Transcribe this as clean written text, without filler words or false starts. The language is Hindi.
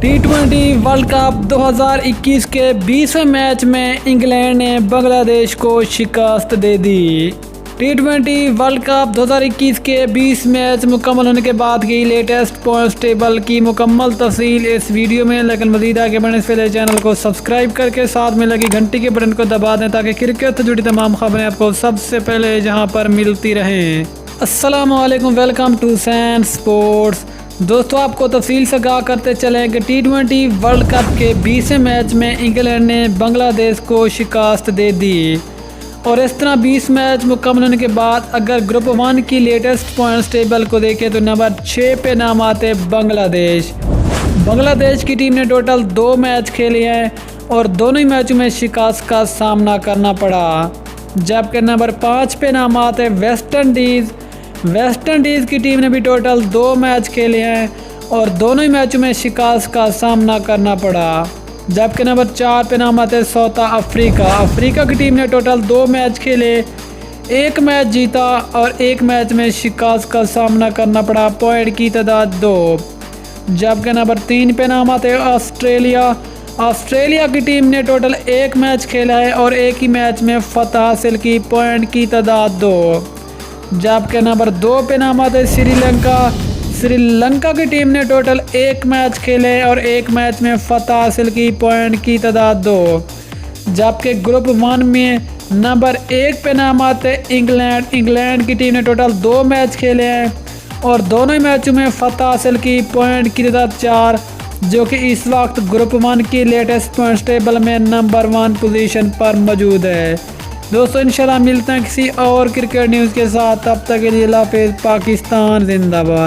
T20 वर्ल्ड कप 2021 के 20वें मैच में इंग्लैंड ने बांग्लादेश को शिकस्त दे दी। T20 वर्ल्ड कप 2021 के 20 मैच मुकम्मल होने के बाद की लेटेस्ट पॉइंट्स टेबल की मुकम्मल तफसील इस वीडियो में। लेकिन मज़ीद आगे बढ़ने से पहले चैनल को सब्सक्राइब करके साथ में लगी घंटी के बटन को दबा दें ताकि क्रिकेट से जुड़ी तमाम खबरें आपको सबसे पहले जहां पर मिलती रहें। अस्सलामु अलैकुम, वेलकम टू सैन स्पोर्ट्स। दोस्तों, आपको तफसील से आगाह करते चलें कि T20 वर्ल्ड कप के 20वें मैच में इंग्लैंड ने बांग्लादेश को शिकस्त दे दी और इस तरह 20 मैच मुकम्मल होने के बाद अगर ग्रुप 1 की लेटेस्ट पॉइंट्स टेबल को देखें तो नंबर 6 पे नाम आते बांग्लादेश। बांग्लादेश की टीम ने टोटल 2 मैच खेले हैं और दोनों ही मैचों में शिकस्त का सामना करना पड़ा। जबकि नंबर 5 पे नाम आते वेस्ट इंडीज़। वेस्ट इंडीज़ की टीम ने भी टोटल 2 मैच खेले हैं और दोनों ही मैचों में शिकस्त का सामना करना पड़ा। जबकि नंबर 4 पे नाम आते साउथ अफ्रीका। अफ्रीका की टीम ने टोटल 2 मैच खेले, 1 मैच जीता और 1 मैच में शिकस्त का सामना करना पड़ा। पॉइंट की तादाद 2। जबकि नंबर 3 पे नाम आते ऑस्ट्रेलिया। ऑस्ट्रेलिया की टीम ने टोटल 1 मैच खेला है और 1 ही मैच में फतह हासिल की। पॉइंट की तादाद 2। जबकि नंबर 2 पे नाम आते हैं श्रीलंका। श्रीलंका की टीम ने टोटल 1 मैच खेले और 1 मैच में फतह हासिल की। पॉइंट की तादाद 2। जबकि ग्रुप 1 में नंबर 1 पे नाम आते हैं इंग्लैंड। इंग्लैंड की टीम ने टोटल 2 मैच खेले हैं और दोनों ही मैचों में फतह हासिल की। पॉइंट की तादाद 4, जो कि इस वक्त ग्रुप 1 की लेटेस्ट पॉइंट्स टेबल में नंबर 1 पोजीशन पर मौजूद है। दोस्तों, इंशाल्लाह मिलते हैं किसी और क्रिकेट न्यूज़ के साथ। तब तक के लिए अल्लाह हाफ़िज़। पाकिस्तान जिंदाबाद।